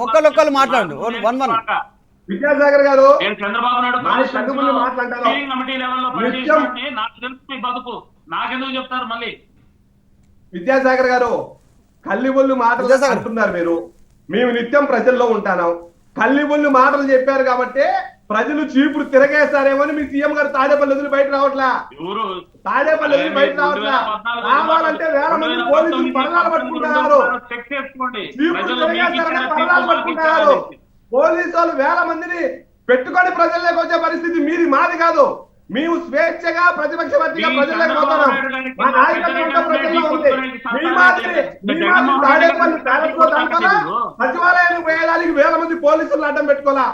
ఒకళ్ళు మాట్లాడండి. వన్ విద్యాసాగర్ గారు చంద్రబాబు నాయుడు మాట్లాడతారు. కమిటీ లెవెల్లో పనిచేసి నాకు తెలుసు మీ బతుకు, నాకెందుకు చెప్తారు మళ్ళీ? విద్యాసాగర్ గారు కల్లిబొల్లు మాటలు అంటున్నారు మీరు. మేము నిత్యం ప్రజల్లో ఉంటాను. కల్లిబొల్లు మాటలు చెప్పారు కాబట్టి ప్రజలు చీపురు తిరగేస్తారేమో అని మీ సీఎం గారు తాడేపల్లి వదిలి బయట రావట్లా. తాడేపల్లి వదిలి బయట రావట్లా. రావాలంటే వేల మంది పోలీసులు పరదాలు పట్టుకుంటున్నారు. చీపురు తిరగేస్తారని పరదాలు పట్టుకుంటున్నారు. పోలీసు వాళ్ళు వేల మందిని పెట్టుకొని ప్రజల్లోకి వచ్చే పరిస్థితి మీది, మాది కాదు. మేము స్వేచ్ఛగా ప్రతిపక్ష పార్టీగా ప్రజల్లోకి పోతున్నాం. మా నాయకత్వం ప్రజల్లో ఉంది. మీ మాదిరి తాడేపల్లి ప్యాలెస్ లో దాకా సచివాలయానికి పోయేదానికి వేల మంది పోలీసులు అడ్డం పెట్టుకోవాలా?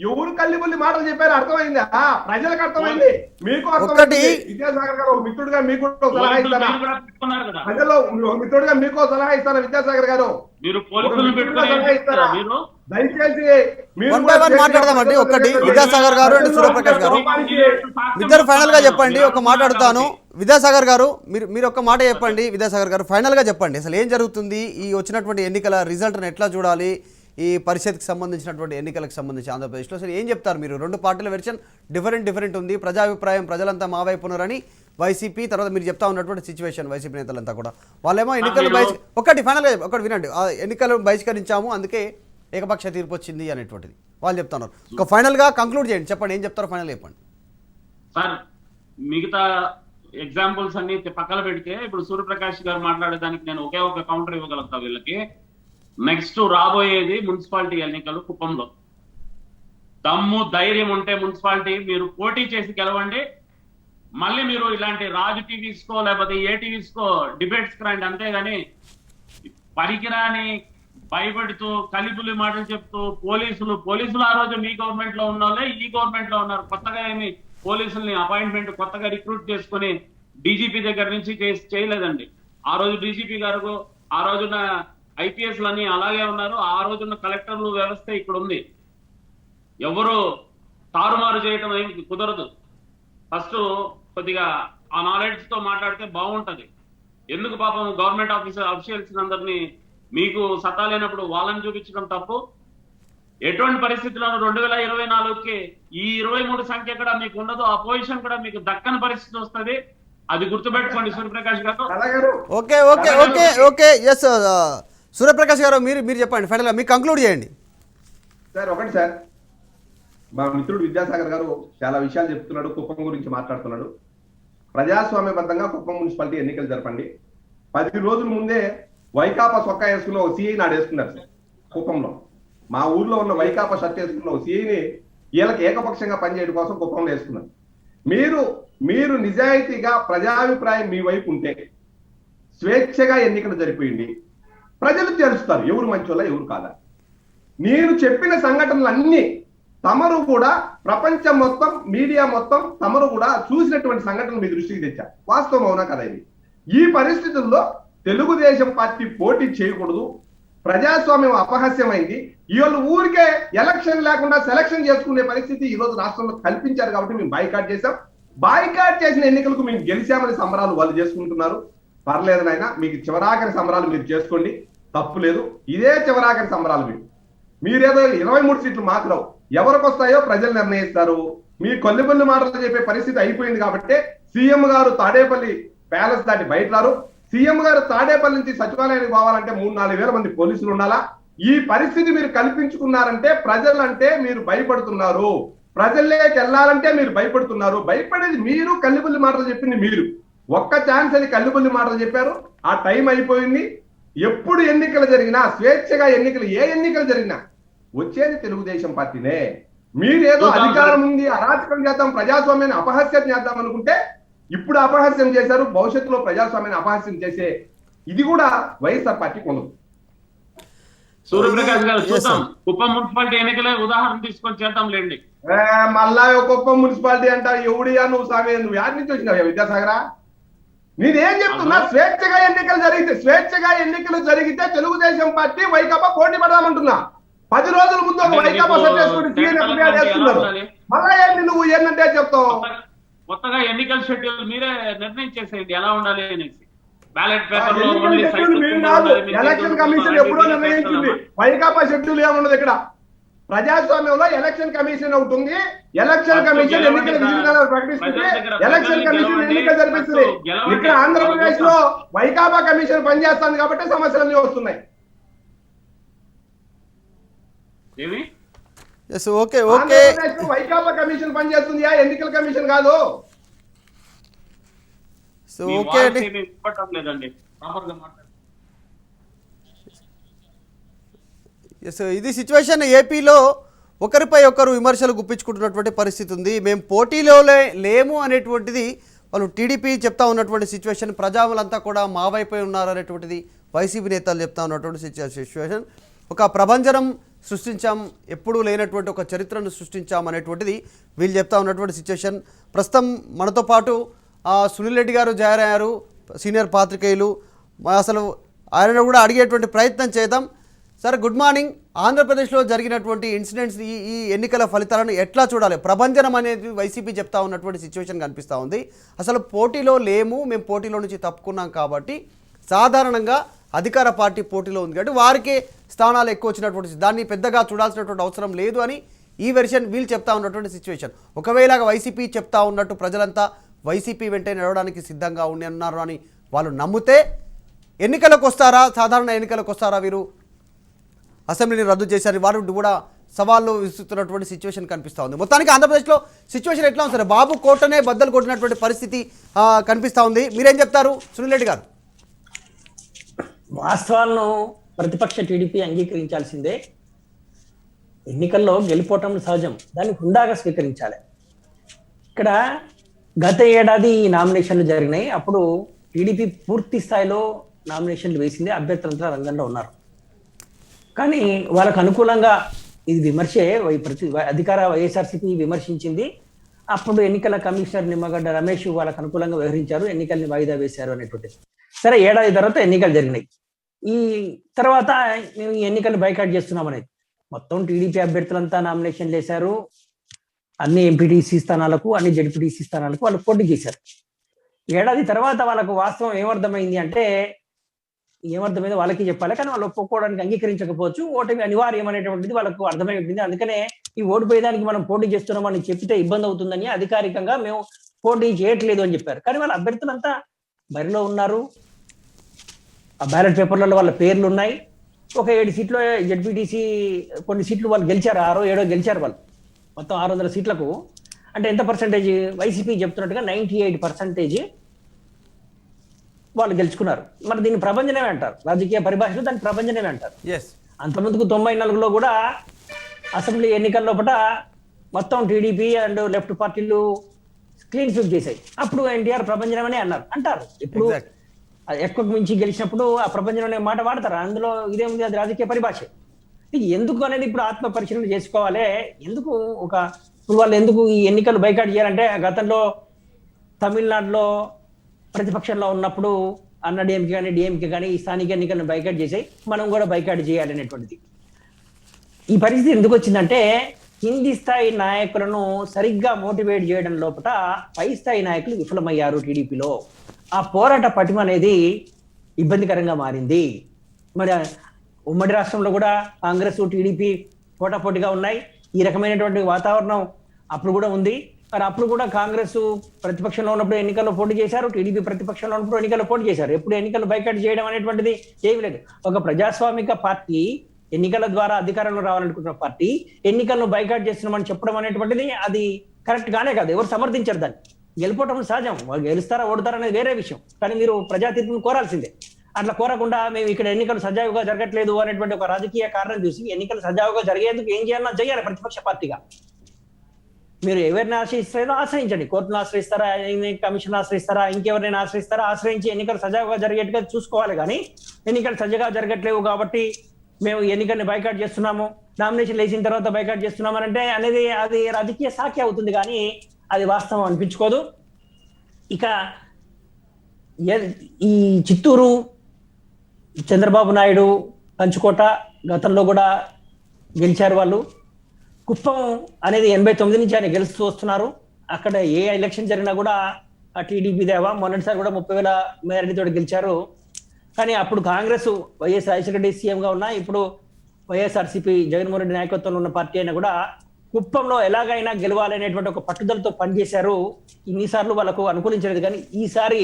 ఎవరు కల్లిబుల్లి మాటలు చెప్పారు అర్థమైందా? ప్రజలకు అర్థమైంది, మీకు అర్థమైంది. విద్యాసాగర్ గారు మిత్రుడుగా మీకు సలహా ఇస్తారా? ప్రజల్లో మిత్రుడుగా మీకు సలహా ఇస్తారా విద్యాసాగర్ గారు? సలహా ఇస్తారా? దయచేసి మాట్లాడదామండి. ఒకటి విద్యాసాగర్ గారు అండ్ సూర్యప్రకాష్ గారు ఇద్దరు ఫైనల్ గా చెప్పండి. ఒక మాట అడుగుతాను. విద్యాసాగర్ గారు మీరు ఒక మాట చెప్పండి. విద్యాసాగర్ గారు ఫైనల్ గా చెప్పండి, అసలు ఏం జరుగుతుంది? ఈ వచ్చినటువంటి ఎన్నికల రిజల్ట్ని ఎట్లా చూడాలి? ఈ పరిషత్కి సంబంధించినటువంటి ఎన్నికలకు సంబంధించి ఆంధ్రప్రదేశ్లో అసలు ఏం చెప్తారు మీరు? రెండు పార్టీల వెర్షన్ డిఫరెంట్ ఉంది. ప్రజాభిప్రాయం ప్రజలంతా మా వైపు ఉన్నారని వైసీపీ, తర్వాత మీరు చెప్తా ఉన్నటువంటి సిచ్యువేషన్ వైసీపీ నేతలంతా కూడా వాళ్ళేమో ఎన్నికలు ఫైనల్గా ఒకటి వినండి, ఎన్నికలు బహిష్కరించాము అందుకే ఏకపక్ష తీర్పు వచ్చింది అనేటువంటిది వాళ్ళు చెప్తున్నారు. ఒక ఫైనల్గా కంక్లూడ్ చేయండి, చెప్పండి ఏం చెప్తారో ఫైనల్ చెప్పండి సార్. మిగతా ఎగ్జాంపుల్స్ అన్ని పక్కన పెడితే ఇప్పుడు సూర్యప్రకాష్ గారు మాట్లాడేదానికి నేను ఒకే ఒక కౌంటర్ ఇవ్వగలుగుతా వీళ్ళకి. నెక్స్ట్ రాబోయేది మున్సిపాలిటీ ఎన్నికలు కుప్పంలో. దమ్ము ధైర్యం ఉంటే మున్సిపాలిటీ మీరు పోటీ చేసి గెలవండి. మళ్ళీ మీరు ఇలాంటి రాజు టీవీస్కో లేకపోతే ఏ టీవీస్కో డిబేట్స్కి రండి. అంతేగాని పరికిరాని భయపడుతూ కలిపులి మాటలు చెప్తూ పోలీసులు ఆ రోజు మీ గవర్నమెంట్ లో ఉన్న వాళ్ళే ఈ గవర్నమెంట్ లో ఉన్నారు. కొత్తగా ఏమి పోలీసుల్ని అపాయింట్మెంట్ కొత్తగా రిక్రూట్ చేసుకుని డీజీపీ దగ్గర నుంచి చేయలేదండి. ఆ రోజు డీజీపీ గారు, ఆ రోజున ఐపీఎస్లన్నీ అలాగే ఉన్నారు. ఆ రోజున్న కలెక్టర్లు వ్యవస్థ ఇక్కడ ఉంది. ఎవరు తారుమారు చేయటం ఏమి కుదరదు. ఫస్ట్ కొద్దిగా ఆ నాలెడ్జ్ తో మాట్లాడితే బాగుంటది. ఎందుకు పాపం గవర్నమెంట్ అఫీషియల్స్ అందరినీ మీకు సత్తా లేనప్పుడు వాళ్ళని చూపించడం తప్పు. ఎటువంటి పరిస్థితుల్లోనూ 2024కి ఈ 23 సంఖ్య కూడా మీకు ఉండదు. ఆ పొజిషన్ కూడా మీకు దక్కని పరిస్థితి వస్తుంది. అది గుర్తుపెట్టుకోండి సూర్యప్రకాష్ గారు. Okay okay okay okay yes Suryaprakash గారు మీరు చెప్పండి ఫైనల్ గా, మీరు కంక్లూడ్ చేయండి సార్. ఒకటి సార్, మా మిత్రుడు విద్యాసాగర్ గారు చాలా విషయాలు చెప్తున్నాడు, కుప్పం గురించి మాట్లాడుతున్నాడు. ప్రజాస్వామ్యబద్ధంగా కుప్పం మున్సిపాలిటీ ఎన్నికలు జరపండి. 10 రోజుల ముందే వైకాపా సొక్కా వేసుకున్న ఒక సిఐ నాడు వేసుకున్నారు సార్ కుప్పంలో. మా ఊర్లో ఉన్న వైకాపా షర్ట్ వేసుకున్న ఒక సిఐని వీళ్ళకి ఏకపక్షంగా పనిచేయడం కోసం కుప్పంలో వేసుకున్నారు. మీరు నిజాయితీగా ప్రజాభిప్రాయం మీ వైపు ఉంటే స్వేచ్ఛగా ఎన్నికలు జరిపోయింది, ప్రజలు తెలుస్తారు ఎవరు మంచోళ్ళ ఎవరు కాదా. నేను చెప్పిన సంఘటనలన్నీ తమరు కూడా ప్రపంచం మొత్తం మీడియా మొత్తం తమరు కూడా చూసినటువంటి సంఘటనలు మీ దృష్టికి తెచ్చారు. వాస్తవం అవునా కదా ఇది? ఈ పరిస్థితుల్లో తెలుగుదేశం పార్టీ పోటీ చేయకూడదు, ప్రజాస్వామ్యం అపహాస్యమైంది. వీళ్ళు ఊరికే ఎలక్షన్ లేకుండా సెలక్షన్ చేసుకునే పరిస్థితి ఈ రోజు రాష్ట్రంలో కల్పించారు కాబట్టి మేము బాయ్కాట్ చేశాం. బాయ్కాట్ చేసిన ఎన్నికలకు మేము గెలిచామని సంబరాలు వాళ్ళు చేసుకుంటున్నారు. పర్లేదు నాయన, మీకు చివరాఖరి సంబరాలు మీరు చేసుకోండి, తప్పు లేదు. ఇదే చివరాఖరి సంబరాలు మీరేదో 23 సీట్లు మాకు రావు, ఎవరికి వస్తాయో ప్రజలు నిర్ణయిస్తారు. మీ కొల్లిబొల్లి మాటలు చెప్పే పరిస్థితి అయిపోయింది కాబట్టి సీఎం గారు తాడేపల్లి ప్యాలెస్ దాటి బయట రారు. సీఎం గారు తాడేపల్లి నుంచి సచివాలయానికి పోవాలంటే 3-4 వేల మంది పోలీసులు ఉండాలా. ఈ పరిస్థితి మీరు కల్పించుకున్నారంటే ప్రజలంటే మీరు భయపడుతున్నారు, ప్రజల్లోకి వెళ్ళాలంటే మీరు భయపడుతున్నారు. భయపడేది మీరు, కల్లిబుల్లి మాటలు చెప్పింది మీరు. ఒక్క ఛాన్స్ అని కల్లిబుల్లి మాటలు చెప్పారు, ఆ టైం అయిపోయింది. ఎప్పుడు ఎన్నికలు జరిగినా స్వేచ్ఛగా ఎన్నికలు, ఏ ఎన్నికలు జరిగినా వచ్చేది తెలుగుదేశం పార్టీనే. మీరేదో అధికారం ఉంది, అరాచకం చేద్దాం, ప్రజాస్వామ్యాన్ని అపహాస్యం చేద్దాం అనుకుంటే ఇప్పుడు అపహాస్యం చేశారు, భవిష్యత్తులో ప్రజాస్వామ్యాన్ని అపహాస్యం చేసే ఇది కూడా వైఎస్ఆర్ పార్టీకి ఉండదు. సూర్యప్రకాష్ గారు చూద్దాం, కుప్పం మున్సిపాలిటీ ఎన్నికలే ఉదాహరణ తీసుకొని చేద్దాం లేండి. మళ్ళా కుప్పం మున్సిపాలిటీ అంటారు, ఎవడియా నువ్వు సామి, నువ్వు యాడ్ నుంచి వచ్చినావు విద్యాసాగరా? నేనేం చెప్తున్నా, స్వేచ్ఛగా ఎన్నికలు జరిగితే తెలుగుదేశం పార్టీ వైకాపా పోటీ పడదామంటున్నా. 10 రోజుల ముందు ఒక వైకాపా వేస్తున్నారు. మళ్ళా ఏంటి నువ్వు ఏంటంటే చెప్తావు? కొత్తగా ఎన్నికల షెడ్యూల్ మీరే నిర్ణయించేసేయండి ఎలా ఉండాలి అనేసి. బ్యాలెట్ పేపర్ ఎలక్షన్ కమిషన్ ఎప్పుడో నిర్ణయించింది, వైకాపా షెడ్యూల్ ఏముండదు ఇక్కడ. ప్రజాస్వామ్యంలో ఎలక్షన్ కమిషన్ ఒకటి ఉంది. ఎలక్షన్ కమిషన్ ఎన్నికల విధానాలు ప్రకటిస్తుంది, ఎలక్షన్ కమిషన్ ఎన్నికలు జరిపిస్తుంది. ఇక్కడ ఆంధ్రప్రదేశ్ లో వైకాపా కమిషన్ పనిచేస్తుంది కాబట్టి సమస్యలన్నీ వస్తున్నాయి. వైకాపా కమిషన్ పనిచేస్తుంది, ఎన్నికల కమిషన్ కాదు. ఇది సిచ్యువేషన్. ఏపీలో ఒకరిపై ఒకరు విమర్శలు గుప్పించుకుంటున్నటువంటి పరిస్థితి ఉంది. మేము పోటీలో లేము అనేటువంటిది వాళ్ళు టీడీపీ చెప్తా ఉన్నటువంటి సిచ్యువేషన్. ప్రజాములంతా కూడా మా వైపే ఉన్నారు అనేటువంటిది వైసీపీ నేతలు చెప్తా ఉన్నటువంటి సిచ్యువేషన్. ఒక ప్రభంజనం సృష్టించాం, ఎప్పుడూ లేనటువంటి ఒక చరిత్రను సృష్టించాం అనేటువంటిది వీళ్ళు చెప్తా ఉన్నటువంటి సిచ్యువేషన్. ప్రస్తుతం మనతో పాటు సునీల్ రెడ్డి గారు జారయ్యారు, సీనియర్ పాత్రికేయులు. అసలు ఆయన కూడా అడిగేటువంటి ప్రయత్నం చేద్దాం. Sir good morning. ఆంధ్రప్రదేశ్లో జరిగినటువంటి ఇన్సిడెంట్స్, ఈ ఎన్నికల ఫలితాలను ఎట్లా చూడాలి? ప్రభంజనం అనేది వైసీపీ చెప్తా ఉన్నటువంటి సిచ్యువేషన్ కనిపిస్తూ ఉంది. అసలు పోటీలో లేము, మేము పోటీలో నుంచి తప్పుకున్నాం కాబట్టి సాధారణంగా అధికార పార్టీ పోటీలో ఉంది కాబట్టి వారికే స్థానాలు ఎక్కువ వచ్చినటువంటి, దాన్ని పెద్దగా చూడాల్సినటువంటి అవసరం లేదు అని ఈ వెర్షన్ వీళ్ళు చెప్తా ఉన్నటువంటి సిచ్యువేషన్. ఒకవేళ వైసీపీ చెప్తా ఉన్నట్టు ప్రజలంతా వైసీపీ వెంటే నడవడానికి సిద్ధంగా ఉన్నారు అని వాళ్ళు నమ్మితే ఎన్నికలకు వస్తారా? సాధారణ ఎన్నికలకు వస్తారా? వీరు అసెంబ్లీని రద్దు చేశారు, వారు కూడా సవాళ్ళు విస్తున్నటువంటి సిచ్యువేషన్ కనిపిస్తూ ఉంది. మొత్తానికి ఆంధ్రప్రదేశ్లో సిచ్యువేషన్ ఎట్లా ఉంది సార్? బాబు కోటనే బద్దలు కొట్టినటువంటి పరిస్థితి కనిపిస్తూ ఉంది. మీరేం చెప్తారు సునీల్ రెడ్డి గారు? వాస్తవాలను ప్రతిపక్ష టీడీపీ అంగీకరించాల్సిందే. ఎన్నికల్లో గెలిపోవటం సహజం, దాన్ని హుందాగా స్వీకరించాలి. ఇక్కడ గత ఏడాది నామినేషన్లు జరిగినాయి. అప్పుడు టీడీపీ పూర్తి స్థాయిలో నామినేషన్లు వేసింది, అభ్యర్థులంతా రంగంలో ఉన్నారు. కానీ వాళ్ళకు అనుకూలంగా ఇది విమర్శే, అధికార వైఎస్ఆర్సీపీ విమర్శించింది. అప్పుడు ఎన్నికల కమిషనర్ నిమ్మగడ్డ రమేష్ వాళ్ళకు అనుకూలంగా వ్యవహరించారు, ఎన్నికల్ని వాయిదా వేశారు అనేటువంటిది. సరే, ఏడాది తర్వాత ఎన్నికలు జరిగినాయి. ఈ తర్వాత మేము ఈ ఎన్నికలు బైకాట్ చేస్తున్నాం అనేది. మొత్తం టీడీపీ అభ్యర్థులంతా నామినేషన్లు వేశారు. అన్ని ఎంపీటీసీ స్థానాలకు, అన్ని జడ్పీటీసీ స్థానాలకు వాళ్ళు పోటీ చేశారు. ఏడాది తర్వాత వాళ్ళకు వాస్తవం ఏమర్థమైంది అంటే, ఏమర్థమైందో వాళ్ళకి చెప్పాలి, కానీ వాళ్ళు ఒప్పుకోవడానికి అంగీకరించకపోవచ్చు. ఓటమి అనివార్యం అనేటువంటిది వాళ్ళకు అర్థమై ఉంటుంది. అందుకనే ఈ ఓడిపోయేదానికి మనం పోటీ చేస్తున్నామని చెప్తే ఇబ్బంది అవుతుందని అధికారికంగా మేము పోటీ చేయట్లేదు అని చెప్పారు. కానీ వాళ్ళ అభ్యర్థులంతా బరిలో ఉన్నారు, ఆ బ్యాలెట్ పేపర్లలో వాళ్ళ పేర్లు ఉన్నాయి. ఒక 7 సీట్లు జడ్పీటీసీ కొన్ని సీట్లు వాళ్ళు గెలిచారు, 6 7 గెలిచారు వాళ్ళు. మొత్తం 600 సీట్లకు అంటే ఎంత పర్సెంటేజ్? వైసీపీ చెప్తున్నట్టుగా 98% వాళ్ళు గెలుచుకున్నారు. మరి దీన్ని ప్రభంజనమే అంటారు, రాజకీయ పరిభాషలో దాన్ని ప్రభంజనమే అంటారు. ఎస్ అంతమందుకు 94లో కూడా అసెంబ్లీ ఎన్నికల లోపల మొత్తం టీడీపీ అండ్ లెఫ్ట్ పార్టీలు క్లీన్ స్వీప్ చేశాయి. అప్పుడు ఎన్టీఆర్ ప్రభంజనం అనే అంటారు. ఇప్పుడు Exactly. ఎక్కువ మించి గెలిచినప్పుడు ఆ ప్రభంజనం అనే మాట వాడతారు. అందులో ఇదేముంది, అది రాజకీయ పరిభాష. ఎందుకు అనేది ఇప్పుడు ఆత్మ పరిశీలన చేసుకోవాలి. ఎందుకు ఇప్పుడు వాళ్ళు ఎందుకు ఈ ఎన్నికలు బైకాట్ చేయాలంటే, గతంలో తమిళనాడులో ప్రతిపక్షంలో ఉన్నప్పుడు అన్న డిఎంకే కానీ ఈ స్థానిక ఎన్నికలను బైకాట్ చేసాయి, మనం కూడా బైకాట్ చేయాలనేటువంటిది. ఈ పరిస్థితి ఎందుకు వచ్చిందంటే, కింది స్థాయి నాయకులను సరిగ్గా మోటివేట్ చేయడం లోపల పై స్థాయి నాయకులు విఫలమయ్యారు టీడీపీలో. ఆ పోరాట పటిమ అనేది ఇబ్బందికరంగా మారింది. మరి ఉమ్మడి రాష్ట్రంలో కూడా కాంగ్రెస్ టీడీపీ పోటాపోటీగా ఉన్నాయి. ఈ రకమైనటువంటి వాతావరణం అప్పుడు కూడా ఉంది. మరి అప్పుడు కూడా కాంగ్రెస్ ప్రతిపక్షంలో ఉన్నప్పుడు ఎన్నికల్లో పోటీ చేశారు, టీడీపీ ప్రతిపక్షంలో ఉన్నప్పుడు ఎన్నికల్లో పోటీ చేశారు. ఎప్పుడు ఎన్నికలు బైకాట్ చేయడం అనేటువంటిది ఏమీ లేదు. ఒక ప్రజాస్వామిక పార్టీ, ఎన్నికల ద్వారా అధికారంలో రావాలనుకుంటున్న పార్టీ ఎన్నికలను బైకాట్ చేస్తున్నామని చెప్పడం అనేటువంటిది అది కరెక్ట్ గానే కాదు. ఎవరు సమర్థించారు దాన్ని. గెలుపోవటం సహజం, వాళ్ళు గెలుస్తారా ఓడతారా అనేది వేరే విషయం. కానీ మీరు ప్రజా తీర్పును కోరాల్సిందే. అట్లా కోరకుండా మేము ఇక్కడ ఎన్నికలు సజావుగా జరగట్లేదు అనేటువంటి ఒక రాజకీయ కారణం చూసి ఎన్నికలు సజావుగా జరిగేందుకు ఏం చేయాలన్నా చేయాలి ప్రతిపక్ష పార్టీగా. మీరు ఎవరిని ఆశ్రయిస్తారో ఆశ్రయించండి. కోర్టును ఆశ్రయిస్తారా, కమిషన్ ఆశ్రయిస్తారా, ఇంకెవరినైనా ఆశ్రయిస్తారా, ఆశ్రయించి ఎన్నికలు సజావుగా జరిగేట్టుగా చూసుకోవాలి. కానీ ఎన్నికలు సజావుగా జరగట్లేవు కాబట్టి మేము ఎన్నికల్ని బైకాట్ చేస్తున్నాము, నామినేషన్ వేసిన తర్వాత బైకాట్ చేస్తున్నాము అంటే అనేది అది రాజకీయ సాఖ్య అవుతుంది, కానీ అది వాస్తవం అనిపించుకోదు. ఇక ఈ చిత్తూరు చంద్రబాబు నాయుడు, కంచుకోట గతంలో కూడా గెలిచారు వాళ్ళు. కుప్పం అనేది 89 నుంచి ఆయన గెలుస్తూ వస్తున్నారు. అక్కడ ఏ ఎలక్షన్ జరిగినా కూడా ఆ టీడీపీ దేవా. మొన్నటిసారి కూడా 30,000 మెజారిటీతో గెలిచారు. కానీ అప్పుడు కాంగ్రెస్ వైఎస్ రాజశేఖర రెడ్డి సీఎంగా ఉన్నా, ఇప్పుడు వైఎస్ఆర్సీపీ జగన్మోహన్ రెడ్డి నాయకత్వంలో ఉన్న పార్టీ అయినా కూడా కుప్పంలో ఎలాగైనా గెలవాలనేటువంటి ఒక పట్టుదలతో పనిచేశారు. ఇన్నిసార్లు వాళ్ళకు అనుకూలించలేదు, కానీ ఈసారి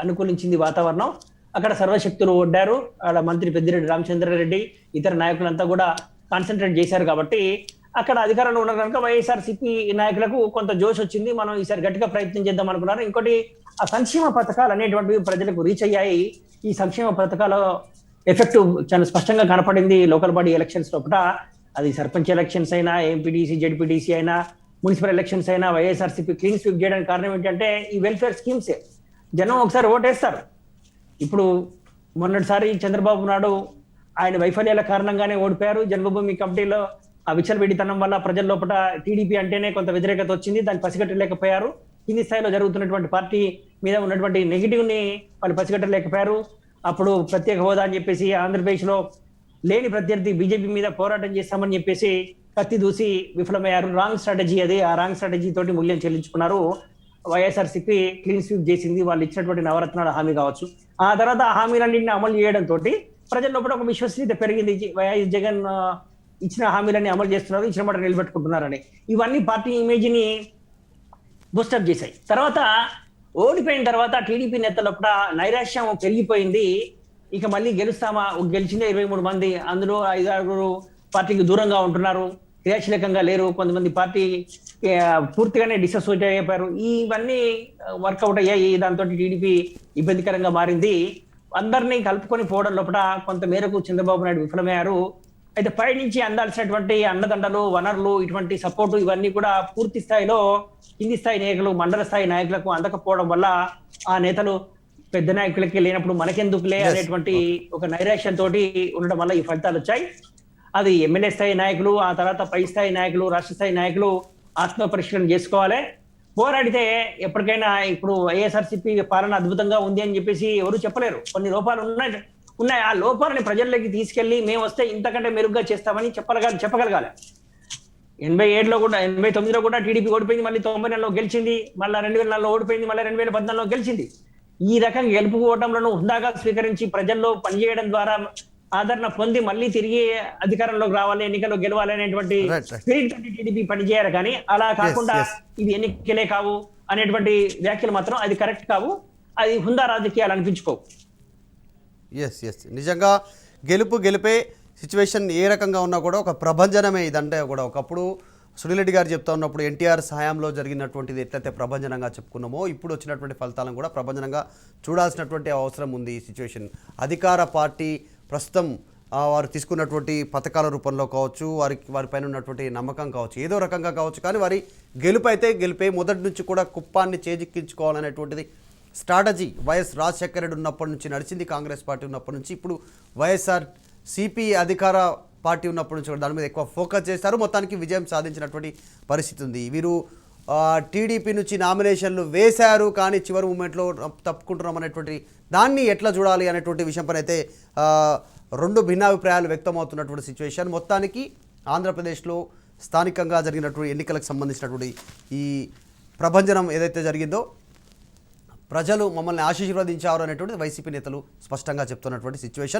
అనుకూలించింది వాతావరణం. అక్కడ సర్వశక్తులు ఒడ్డారు. అక్కడ మంత్రి పెద్దిరెడ్డి రామచంద్రారెడ్డి, ఇతర నాయకులంతా కూడా కాన్సన్ట్రేట్ చేశారు. కాబట్టి అక్కడ అధికారంలో ఉన్న కనుక వైఎస్ఆర్సీపీ నాయకులకు కొంత జోష్ వచ్చింది. మనం ఈసారి గట్టిగా ప్రయత్నం చేద్దాం అనుకున్నారు. ఇంకోటి, ఆ సంక్షేమ పథకాలు అనేటువంటివి ప్రజలకు రీచ్ అయ్యాయి. ఈ సంక్షేమ పథకాల ఎఫెక్ట్ చాలా స్పష్టంగా కనపడింది లోకల్ బాడీ ఎలక్షన్స్ లోపల. అది సర్పంచ్ ఎలక్షన్స్ అయినా, ఎంపీటీసీ జెడ్పీటీసీ అయినా, మున్సిపల్ ఎలక్షన్స్ అయినా వైఎస్ఆర్సీపీ క్లీన్ స్వీప్ చేయడానికి కారణం ఏంటంటే ఈ వెల్ఫేర్ స్కీమ్సే. జనం ఒకసారి ఓటేస్తారు. ఇప్పుడు మొన్నటిసారి చంద్రబాబు నాయుడు ఆయన వైఫల్యాల కారణంగానే ఓడిపోయారు. జన్మభూమి కమిటీలో ఆ విచ్చలవిడితనం వల్ల ప్రజల లోపల టీడీపీ అంటేనే కొంత వ్యతిరేకత వచ్చింది. దాన్ని పసిగట్టలేకపోయారు. కింది స్థాయిలో జరుగుతున్నటువంటి పార్టీ మీద ఉన్నటువంటి నెగిటివ్ ని వాళ్ళు పసిగట్టలేకపోయారు. అప్పుడు ప్రత్యేక హోదా అని చెప్పేసి ఆంధ్రప్రదేశ్ లో లేని ప్రత్యర్థి బీజేపీ మీద పోరాటం చేస్తామని చెప్పేసి కత్తి దూసి విఫలమయ్యారు. రాంగ్ స్ట్రాటజీ అది. ఆ రాంగ్ స్ట్రాటజీ తోటి మూల్యం చెల్లించుకున్నారు. వైఎస్ఆర్సీపీ క్లీన్ స్వీప్ చేసింది. వాళ్ళు ఇచ్చినటువంటి నవరత్నాల హామీ కావచ్చు. ఆ తర్వాత ఆ హామీలన్నింటినీ అమలు చేయడం తోటి ప్రజల లోపల ఒక విశ్వసనీయత పెరిగింది. వైఎస్ జగన్ ఇచ్చిన హామీలన్నీ అమలు చేస్తున్నారు, ఇచ్చిన మాట నిలబెట్టుకుంటున్నారని. ఇవన్నీ పార్టీ ఇమేజ్ ని బూస్టప్ చేశాయి. తర్వాత ఓడిపోయిన తర్వాత టీడీపీ నేతల లోపల నైరాశ్యం పెరిగిపోయింది. ఇక మళ్ళీ గెలుస్తామా, గెలిచిందే 23 మంది, అందులో 5-6 పార్టీకి దూరంగా ఉంటున్నారు, క్రియాశీలకంగా లేరు. కొంతమంది పార్టీ పూర్తిగానే డిసోసియేట్ అయిపోయారు. ఇవన్నీ వర్కౌట్ అయ్యాయి. దాంతో టీడీపీ ఇబ్బందికరంగా మారింది. అందరినీ కలుపుకొని పోవడం లోపల కొంత మేరకు చంద్రబాబు నాయుడు విఫలమయ్యారు. అయితే పై నుంచి అందాల్సినటువంటి అండదండలు, వనరులు, ఇటువంటి సపోర్టు ఇవన్నీ కూడా పూర్తి స్థాయిలో కింది స్థాయి నాయకులు, మండల స్థాయి నాయకులకు అందకపోవడం వల్ల ఆ నేతలు పెద్ద నాయకులకి లేనప్పుడు మనకెందుకులే అనేటువంటి ఒక నైరాశ్యంతో ఉండడం వల్ల ఈ ఫలితాలు వచ్చాయి. అది ఎమ్మెల్యే స్థాయి నాయకులు, ఆ తర్వాత పై స్థాయి నాయకులు, రాష్ట్ర స్థాయి నాయకులు ఆత్మ పరిశీలన చేసుకోవాలి. పోరాడితే ఎప్పటికైనా ఇప్పుడు వైఎస్ఆర్సీపీ పాలన అద్భుతంగా ఉంది అని చెప్పేసి ఎవరు చెప్పలేరు. కొన్ని లోపాలు ఉన్నాయి. ఆ లోపాలని ప్రజల్లోకి తీసుకెళ్లి మేము వస్తే ఇంతకంటే మెరుగ్గా చేస్తామని చెప్పగలగాలి. 87లో కూడా, 89లో కూడా టీడీపీ ఓడిపోయింది, మళ్ళీ 94లో గెలిచింది, మళ్ళీ 2004లో ఓడిపోయింది, మళ్ళీ 2014లో గెలిచింది. ఈ రకంగా గెలుపుకోవటంలో హుందాగా స్వీకరించి ప్రజల్లో పనిచేయడం ద్వారా ఆదరణ పొంది మళ్ళీ తిరిగి అధికారంలోకి రావాలి, ఎన్నికల్లో గెలవాలి అనేటువంటి స్పిరిట్ తోటి టీడీపీ పనిచేయాలి. కానీ అలా కాకుండా ఇవి ఎన్నికలే కావు అనేటువంటి వ్యాఖ్యలు మాత్రం అది కరెక్ట్ కావు. అది హుందా రాజకీయాలు అనిపించుకోవు. ఎస్ నిజంగా గెలిపే సిచ్యువేషన్ ఏ రకంగా ఉన్నా కూడా ఒక ప్రభంజనమే ఇదంటే కూడా. ఒకప్పుడు సునీల్ రెడ్డి గారు చెప్తా ఉన్నప్పుడు ఎన్టీఆర్ సహాయంలో జరిగినటువంటిది ఎట్లయితే ప్రభంజనంగా చెప్పుకున్నామో ఇప్పుడు వచ్చినటువంటి ఫలితాలను కూడా ప్రభంజనంగా చూడాల్సినటువంటి అవసరం ఉంది. ఈ సిచ్యువేషన్ అధికార పార్టీ ప్రస్తుతం వారు తీసుకున్నటువంటి పథకాల రూపంలో కావచ్చు, వారిపైన ఉన్నటువంటి నమ్మకం కావచ్చు, ఏదో రకంగా కావచ్చు, కానీ వారి గెలుపు అయితే గెలిపే. మొదటి నుంచి కూడా కుప్పాన్ని చేజిక్కించుకోవాలనేటువంటిది స్ట్రాటజీ వైఎస్ రాజశేఖర రెడ్డి ఉన్నప్పటి నుంచి నడిచింది. కాంగ్రెస్ పార్టీ ఉన్నప్పటి నుంచి ఇప్పుడు వైఎస్ఆర్ సిపి అధికార పార్టీ ఉన్నప్పటి నుంచి కూడా దాని మీద ఎక్కువ ఫోకస్ చేస్తారు. మొత్తానికి విజయం సాధించినటువంటి పరిస్థితి ఉంది. వీరు టీడీపీ నుంచి నామినేషన్లు వేశారు, కానీ చివరి మూమెంట్లో తప్పుకుంటున్నాం అనేటువంటి దాన్ని ఎట్లా చూడాలి అనేటువంటి విషయంపై అయితే రెండు భిన్నాభిప్రాయాలు వ్యక్తమవుతున్నటువంటి సిచ్యువేషన్. మొత్తానికి ఆంధ్రప్రదేశ్లో స్థానికంగా జరిగినటువంటి ఎన్నికలకు సంబంధించినటువంటి ఈ ప్రభంజనం ఏదైతే జరిగిందో ప్రజలు మమ్మల్ని ఆశీర్వదించారు అనేటువంటిది వైసీపీ నేతలు స్పష్టంగా చెప్తున్నటువంటి సిచ్యువేషన్.